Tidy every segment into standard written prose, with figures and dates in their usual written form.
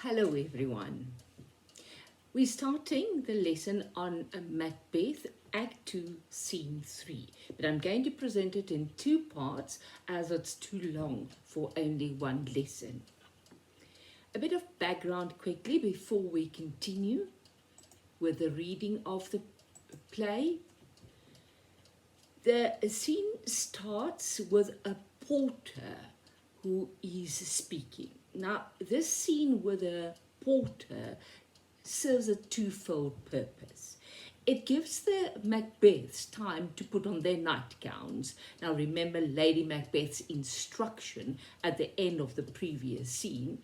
Hello everyone. We're starting the lesson on Macbeth, Act 2, Scene 3. But I'm going to present it in two parts as it's too long for only one lesson. A bit of background quickly before we continue with the reading of the play. The scene starts with a porter who is speaking. Now, this scene with a porter serves a twofold purpose. It gives the Macbeths time to put on their nightgowns. Now, remember Lady Macbeth's instruction at the end of the previous scene,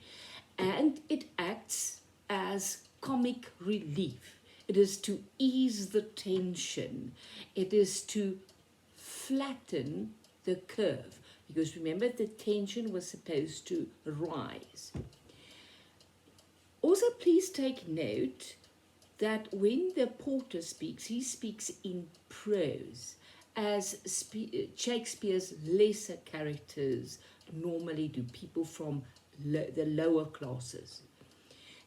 and it acts as comic relief. It is to ease the tension. It is to flatten the curve, because remember the tension was supposed to rise. Also, please take note that when the porter speaks, he speaks in prose, as Shakespeare's lesser characters normally do, people from the lower classes.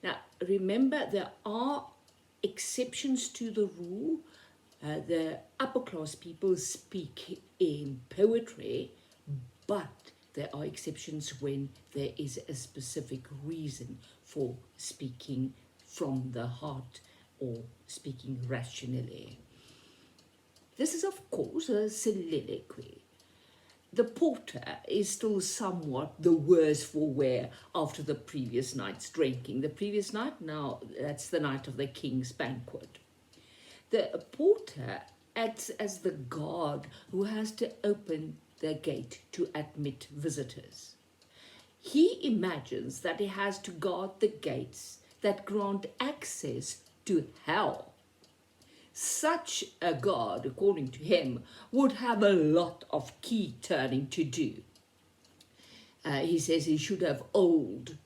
Now, remember, there are exceptions to the rule. The upper class people speak in poetry, but there are exceptions when there is a specific reason for speaking from the heart or speaking rationally. This is, of course, a soliloquy. The porter is still somewhat the worse for wear after the previous night's drinking. The previous night, now that's the night of the king's banquet. The porter acts as the guard who has to open the gate to admit visitors. He imagines that he has to guard the gates that grant access to hell. Such a guard, according to him, would have a lot of key turning to do. He says he should have old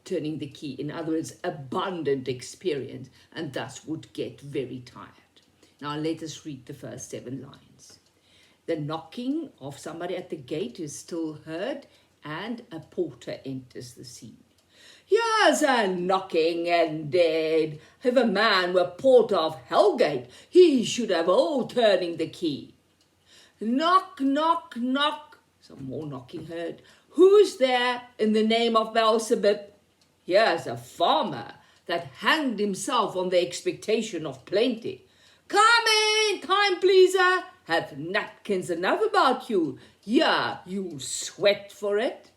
turning the key, in other words, abundant experience, and thus would get very tired. Now let us read the first 7 lines. The knocking of somebody at the gate is still heard, and a porter enters the scene. Here's a knocking indeed. If a man were porter of Hellgate, he should have all turning the key. Knock, knock, knock. Some more knocking heard. Who's there in the name of Beelzebub? Here's a farmer that hanged himself on the expectation of plenty. Come in, time pleaser. Have napkins enough about you. Yeah, you sweat for it.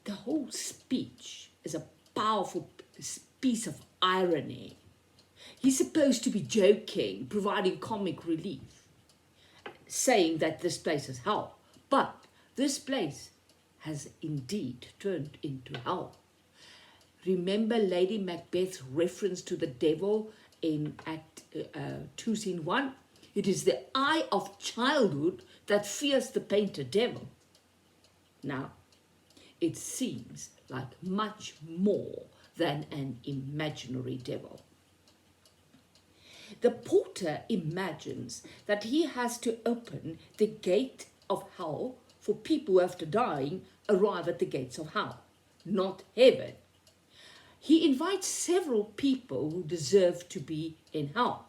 The whole speech is a powerful piece of irony. He's supposed to be joking, providing comic relief, saying that this place is hell. But this place has indeed turned into hell. Remember Lady Macbeth's reference to the devil in Act 2, Scene 1? It is the eye of childhood that fears the painted devil. Now, it seems like much more than an imaginary devil. The porter imagines that he has to open the gate of hell for people who, after dying, arrive at the gates of hell, not heaven. He invites several people who deserve to be in hell.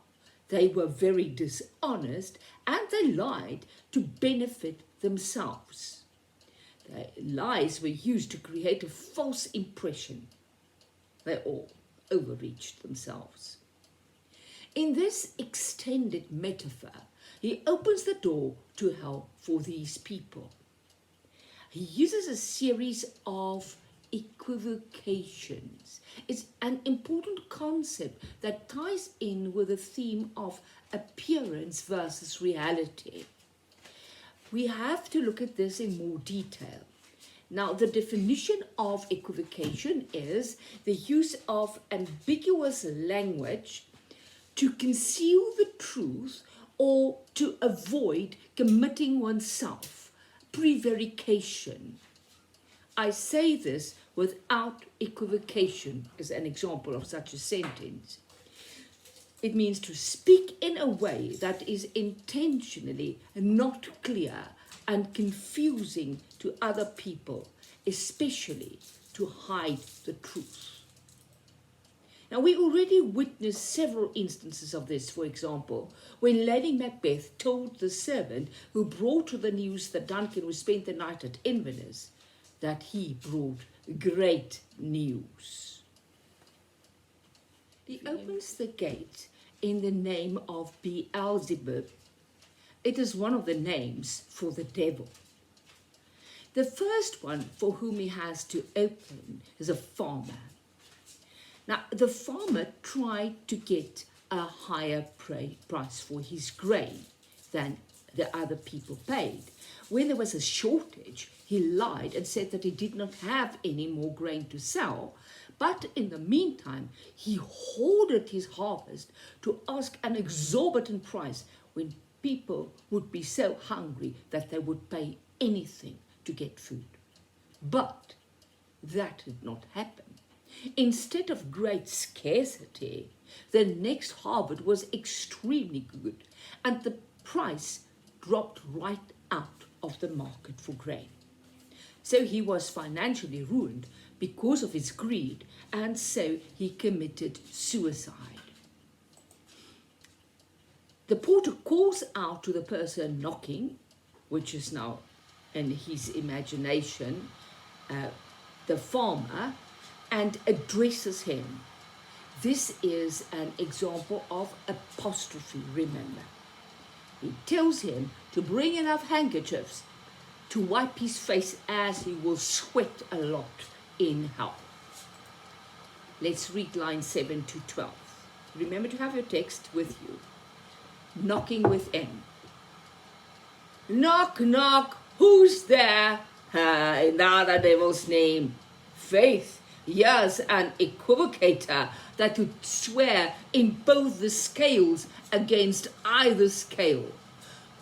They were very dishonest and they lied to benefit themselves. The lies were used to create a false impression. They all overreached themselves. In this extended metaphor, he opens the door to hell for these people. He uses a series of equivocations. It's an important concept that ties in with the theme of appearance versus reality. We have to look at this in more detail. Now, the definition of equivocation is the use of ambiguous language to conceal the truth or to avoid committing oneself, prevarication. I say this without equivocation as an example of such a sentence. It means to speak in a way that is intentionally not clear and confusing to other people, especially to hide the truth. Now, we already witnessed several instances of this, for example, when Lady Macbeth told the servant who brought her the news that Duncan, who spent the night at Inverness, that he brought great news. He opens the gate in the name of Beelzebub. It is one of the names for the devil. The first one for whom he has to open is a farmer. Now, the farmer tried to get a higher price for his grain than the other people paid. When there was a shortage, he lied and said that he did not have any more grain to sell. But in the meantime, he hoarded his harvest to ask an exorbitant price when people would be so hungry that they would pay anything to get food. But that did not happen. Instead of great scarcity, the next harvest was extremely good, and the price dropped right out of the market for grain. So he was financially ruined because of his greed, and so he committed suicide. The porter calls out to the person knocking, which is now in his imagination the farmer, and addresses him. This is an example of apostrophe, remember. He tells him to bring enough handkerchiefs to wipe his face, as he will sweat a lot in hell. Let's read lines 7 to 12. Remember to have your text with you. Knocking with N. Knock, knock, who's there? In the other devil's name. Faith, here's an equivocator that would swear in both the scales against either scale,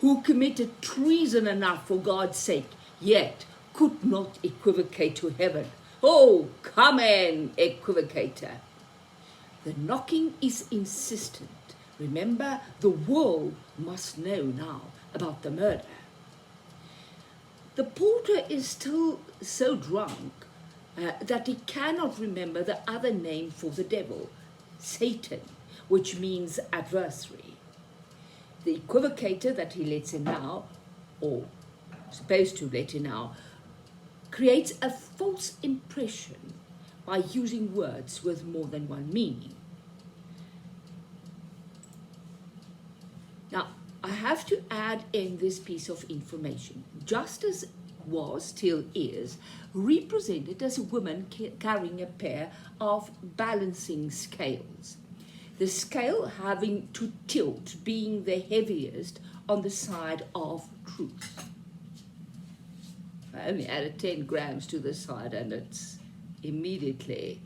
who committed treason enough for God's sake, yet could not equivocate to heaven. Oh, come in, equivocator. The knocking is insistent. Remember, the world must know now about the murder. The porter is still so drunk that he cannot remember the other name for the devil, Satan, which means adversary. The equivocator that he lets in now, or supposed to let in now, creates a false impression by using words with more than one meaning. Now, I have to add in this piece of information. Justice was, still is, represented as a woman carrying a pair of balancing scales. The scale having to tilt, being the heaviest on the side of truth. I only added 10 grams to the side and it's immediately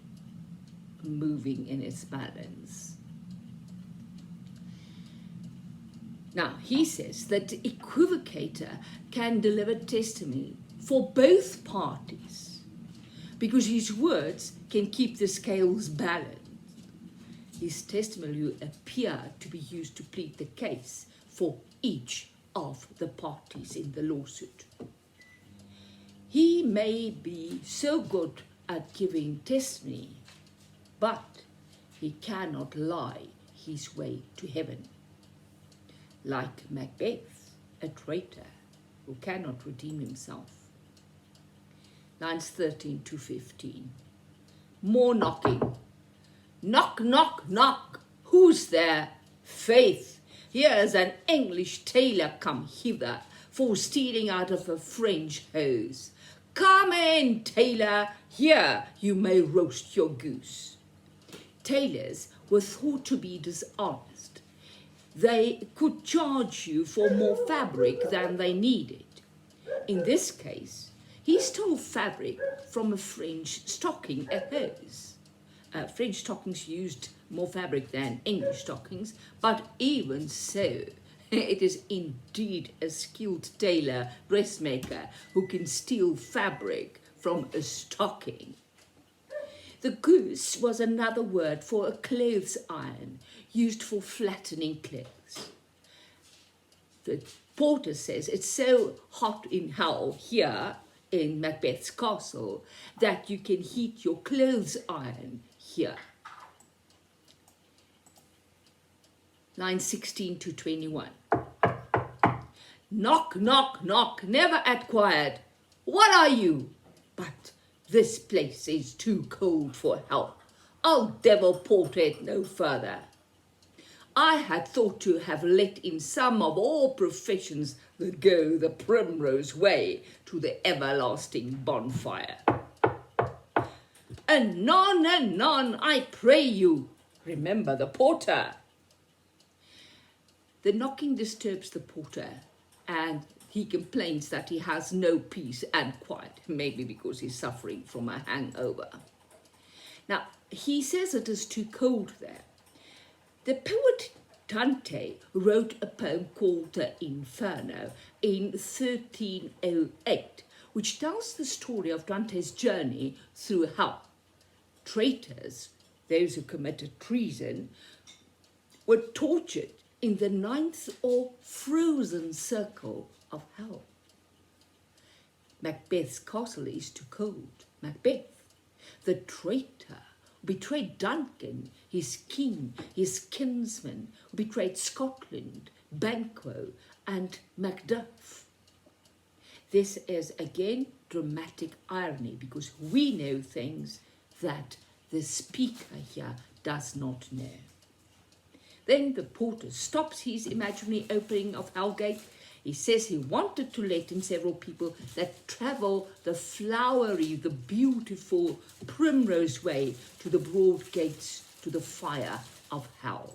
moving in its balance. Now, he says that the equivocator can deliver testimony for both parties because his words can keep the scales balanced. His testimony will appear to be used to plead the case for each of the parties in the lawsuit. He may be so good at giving testimony, but he cannot lie his way to heaven. Like Macbeth, a traitor who cannot redeem himself. Lines 13 to 15. More knocking. Knock, knock, knock. Who's there? Faith, here's an English tailor come hither for stealing out of a French hose. Come in, tailor, here you may roast your goose. Tailors were thought to be dishonest. They could charge you for more fabric than they needed. In this case, he stole fabric from a French stocking, a hose. French stockings used more fabric than English stockings, but even so, it is indeed a skilled tailor, dressmaker, who can steal fabric from a stocking. The goose was another word for a clothes iron used for flattening clothes. The porter says it's so hot in hell here in Macbeth's castle that you can heat your clothes iron here. Line 16 to 21. Knock, knock, knock, never at quiet. What are you? But this place is too cold for help. I'll devil porter it no further. I had thought to have let in some of all professions that go the primrose way to the everlasting bonfire. Anon, I pray you, remember the porter. The knocking disturbs the porter, and he complains that he has no peace and quiet, maybe because he's suffering from a hangover. Now, he says it is too cold there. The poet Dante wrote a poem called the Inferno in 1308, which tells the story of Dante's journey through hell. Traitors, those who committed treason, were tortured in the ninth or frozen circle of hell. Macbeth's castle is too cold. Macbeth, the traitor, betrayed Duncan, his king, his kinsman, who betrayed Scotland, Banquo, and Macduff. This is again dramatic irony because we know things that the speaker here does not know. Then the porter stops his imaginary opening of Hellgate. He says he wanted to let in several people that travel the flowery, the beautiful primrose way to the broad gates, to the fire of hell.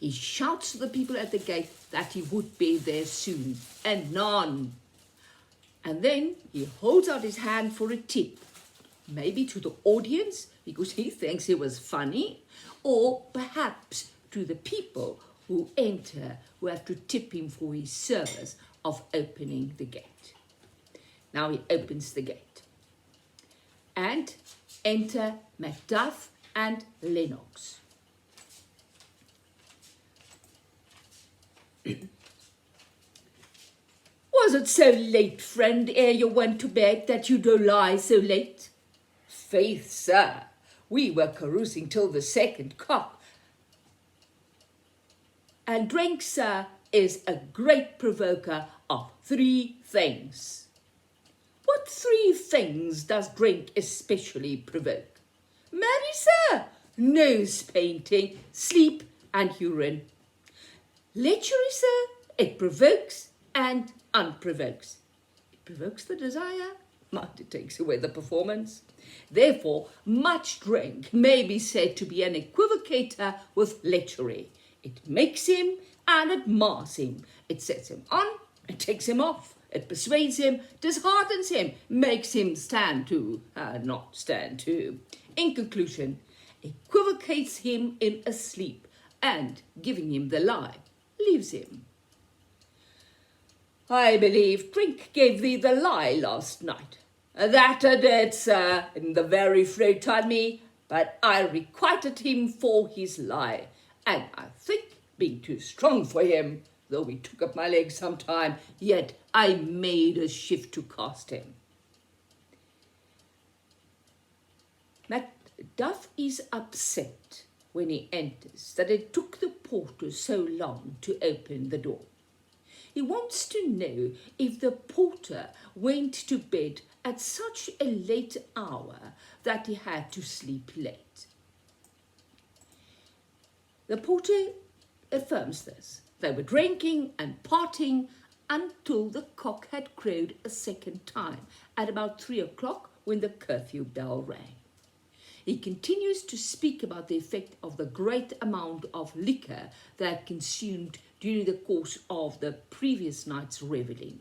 He shouts to the people at the gate that he would be there soon, and none. And then he holds out his hand for a tip, maybe to the audience because he thinks it was funny, or perhaps to the people who enter, who have to tip him for his service of opening the gate. Now he opens the gate. And enter Macduff and Lennox. Was it so late, friend, ere you went to bed, that you do lie so late? Faith, sir, we were carousing till the second cock. And drink, sir, is a great provoker of three things. What three things does drink especially provoke? Marry, sir, nose painting, sleep, and urine. Lechery, sir, it provokes and unprovokes. It provokes the desire, but it takes away the performance. Therefore, much drink may be said to be an equivocator with lechery. It makes him and it mars him. It sets him on, it takes him off. It persuades him, disheartens him, makes him stand to, not stand to. In conclusion, equivocates him in a sleep and, giving him the lie, leaves him. I believe drink gave thee the lie last night. That I did, sir, in the very throat on me, but I requited him for his lie, and I think, being too strong for him, though he took up my legs some time, yet I made a shift to cast him. Macduff is upset when he enters that it took the porter so long to open the door. He wants to know if the porter went to bed at such a late hour that he had to sleep late. The porter affirms this. They were drinking and partying until the cock had crowed a second time at about 3 o'clock when the curfew bell rang. He continues to speak about the effect of the great amount of liquor they had consumed during the course of the previous night's revelling.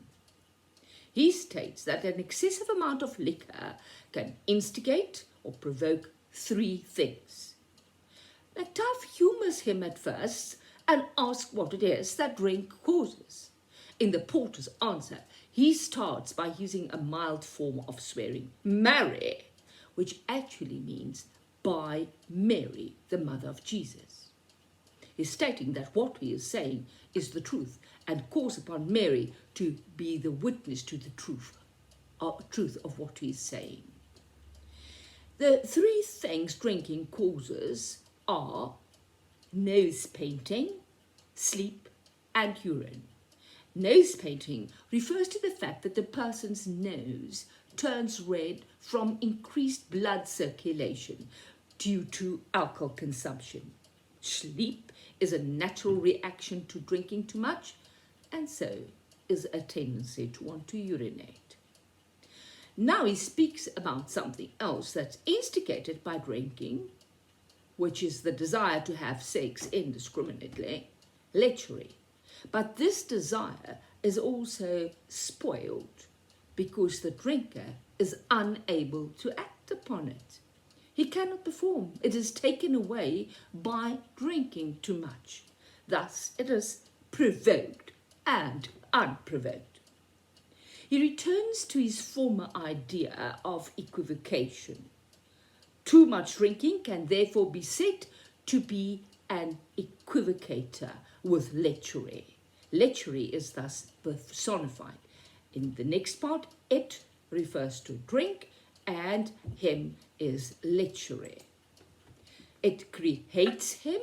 He states that an excessive amount of liquor can instigate or provoke three things. Macduff humours him at first and asks what it is that drink causes. In the porter's answer, he starts by using a mild form of swearing, marry, which actually means by Mary, the mother of Jesus. He's stating that what he is saying is the truth and calls upon Mary to be the witness to the truth truth of what he's saying. The three things drinking causes are nose painting, sleep, and urine. Nose painting refers to the fact that the person's nose turns red from increased blood circulation due to alcohol consumption. Sleep is a natural reaction to drinking too much, and so is a tendency to want to urinate. Now he speaks about something else that's instigated by drinking, which is the desire to have sex indiscriminately, lechery. But this desire is also spoiled because the drinker is unable to act upon it. He cannot perform. It is taken away by drinking too much. Thus, it is provoked and unprovoked. He returns to his former idea of equivocation. Too much drinking can therefore be said to be an equivocator with lechery. Lechery is thus personified. In the next part, it refers to drink and him is lechery. It creates him,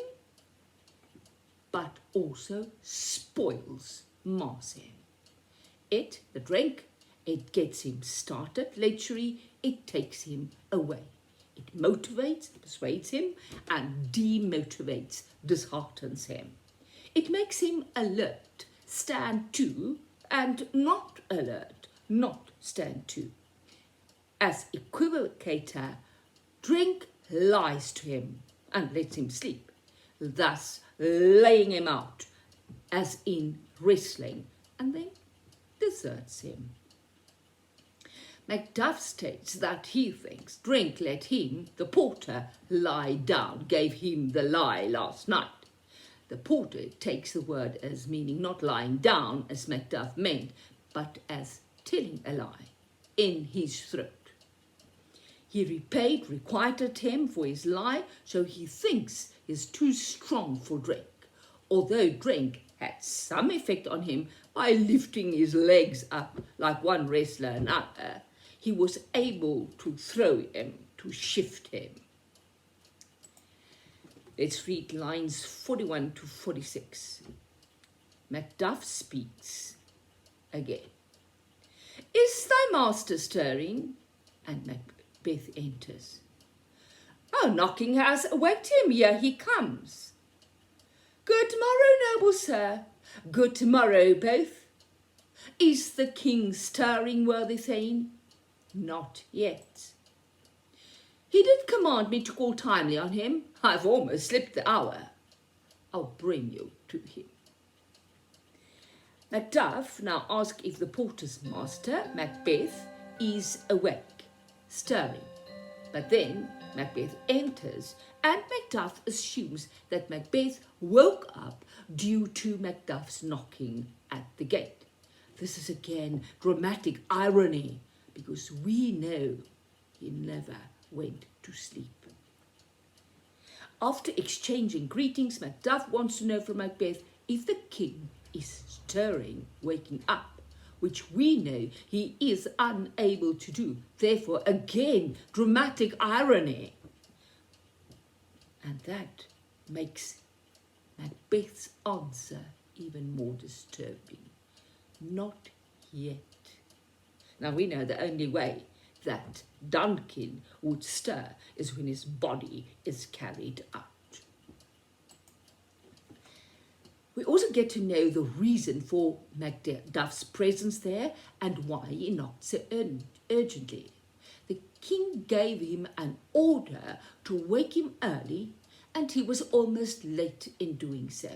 but also spoils, mars him. It, the drink, it gets him started. Lechery, it takes him away. It motivates, persuades him, and demotivates, disheartens him. It makes him alert, stand to, and not alert, not stand to. As equivocator, drink lies to him and lets him sleep, thus laying him out, as in wrestling, and then deserts him. Macbeth states that he thinks drink let him, the porter, lie down, gave him the lie last night. The porter takes the word as meaning not lying down, as Macbeth meant, but as telling a lie in his throat. He requited him for his lie, so he thinks he's too strong for drink, although drink had some effect on him by lifting his legs up like one wrestler another. He was able to throw him, to shift him. Let's read lines 41 to 46. Macduff speaks again. Is thy master stirring? And Macbeth enters. Oh, knocking has waked him. Here he comes. Good morrow, noble sir. Good morrow, both. Is the king stirring, worthy thane? Not yet. He did command me to call timely on him. I've almost slipped the hour. I'll bring you to him. Macduff now asks if the porter's master, Macbeth, is awake, stirring. But then Macbeth enters and Macduff assumes that Macbeth woke up due to Macduff's knocking at the gate. This is again dramatic irony because we know he never went to sleep. After exchanging greetings, Macduff wants to know from Macbeth if the king is stirring, waking up, which we know he is unable to do. Therefore, again, dramatic irony. And that makes Macbeth's answer even more disturbing. Not yet. Now, we know the only way that Duncan would stir is when his body is carried out. We also get to know the reason for Macduff's presence there and why he knocked so urgently. The king gave him an order to wake him early, and he was almost late in doing so.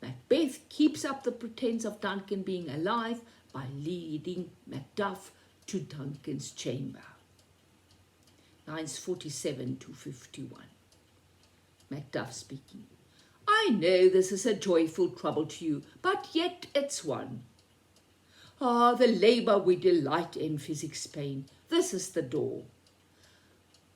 Macbeth keeps up the pretense of Duncan being alive by leading Macduff to Duncan's chamber. Lines 47 to 51. Macduff speaking. I know this is a joyful trouble to you, but yet it's one. Ah, the labour we delight in, physics pain. This is the door.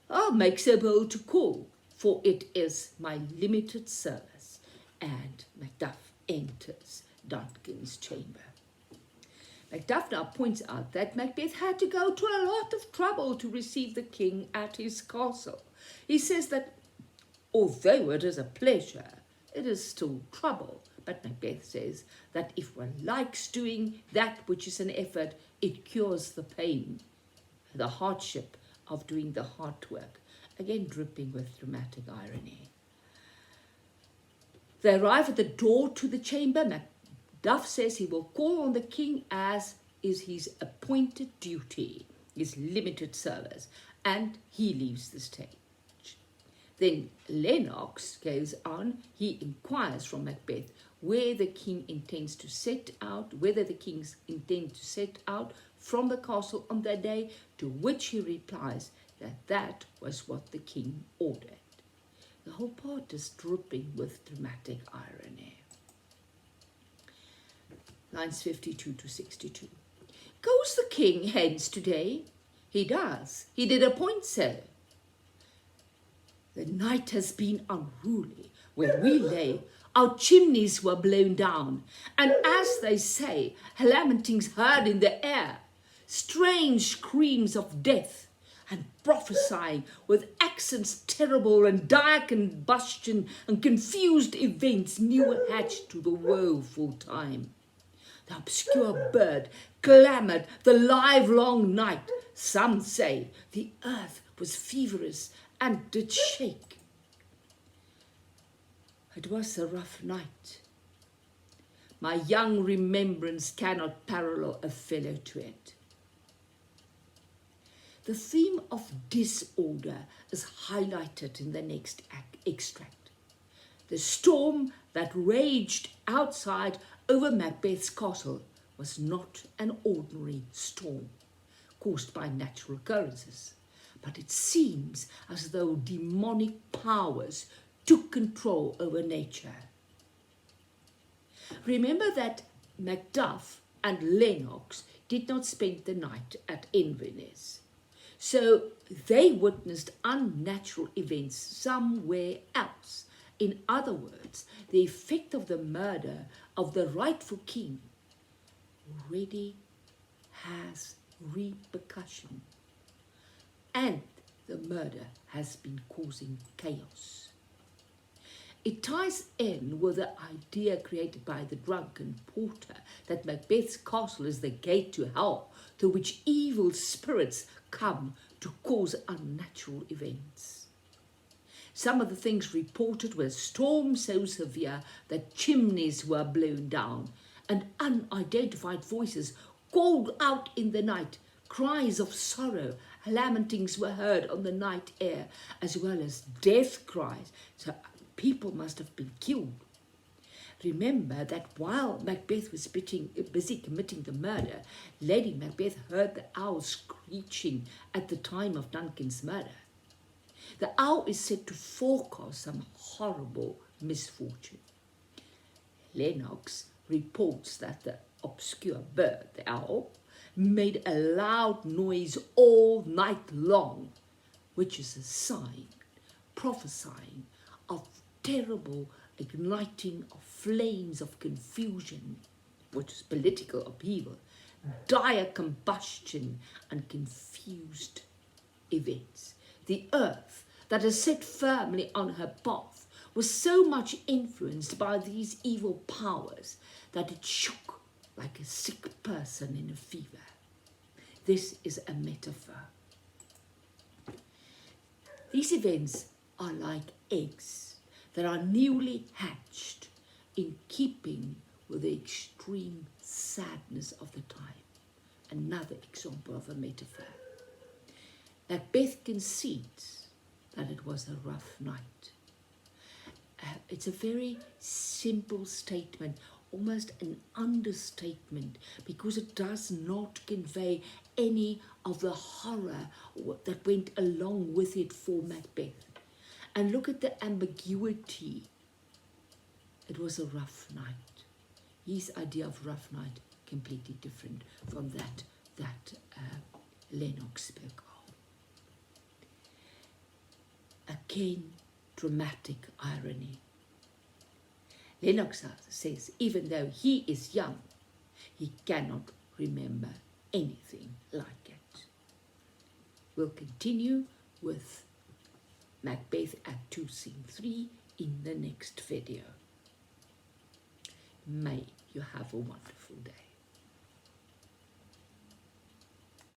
I'll make so bold to call, for it is my limited service. And Macduff enters Duncan's chamber. Macduff now points out that Macbeth had to go to a lot of trouble to receive the king at his castle. He says that although it is a pleasure, it is still trouble. But Macbeth says that if one likes doing that which is an effort, it cures the pain, the hardship of doing the hard work. Again, dripping with dramatic irony. They arrive at the door to the chamber. Macduff says he will call on the king as is his appointed duty, his limited service, and he leaves the stage. Then Lennox goes on. He inquires from Macbeth where the king intends to set out, whether the kings intend to set out from the castle on that day, to which he replies that that was what the king ordered. The whole part is dripping with dramatic irony. Lines 52 to 62. Goes the king hence today? He does. He did appoint so. The night has been unruly. Where we lay, our chimneys were blown down, and as they say, lamentings heard in the air, strange screams of death, and prophesying with accents terrible and dire combustion and confused events new hatched to the woeful time. The obscure bird clamoured the livelong night. Some say the earth was feverish and did shake. It was a rough night. My young remembrance cannot parallel a fellow to it. The theme of disorder is highlighted in the next extract. The storm that raged outside over Macbeth's castle was not an ordinary storm caused by natural occurrences, but it seems as though demonic powers took control over nature. Remember that Macduff and Lennox did not spend the night at Inverness. So they witnessed unnatural events somewhere else. In other words, the effect of the murder of the rightful king already has repercussion. And the murder has been causing chaos. It ties in with the idea created by the drunken porter that Macbeth's castle is the gate to hell, through which evil spirits come to cause unnatural events. Some of the things reported were storms so severe that chimneys were blown down, and unidentified voices called out in the night. Cries of sorrow, lamentings were heard on the night air, as well as death cries. So people must have been killed. Remember that while Macbeth was busy committing the murder, Lady Macbeth heard the owl screeching at the time of Duncan's murder. The owl is said to forecast some horrible misfortune. Lennox reports that the obscure bird, the owl, made a loud noise all night long, which is a sign prophesying of terrible igniting of flames of confusion, which is political upheaval, dire combustion and confused events. The earth that is set firmly on her path was so much influenced by these evil powers that it shook like a sick person in a fever. This is a metaphor. These events are like eggs that are newly hatched, in keeping with the extreme sadness of the time. Another example of a metaphor. Macbeth concedes that it was a rough night. It's a very simple statement, almost an understatement, because it does not convey any of the horror that went along with it for Macbeth. And look at the ambiguity. It was a rough night. His idea of rough night completely different from that Lennox spoke of. Again, dramatic irony. Lennox says, even though he is young, he cannot remember anything like it. We'll continue with Macbeth Act 2 Scene 3 in the next video. May you have a wonderful day.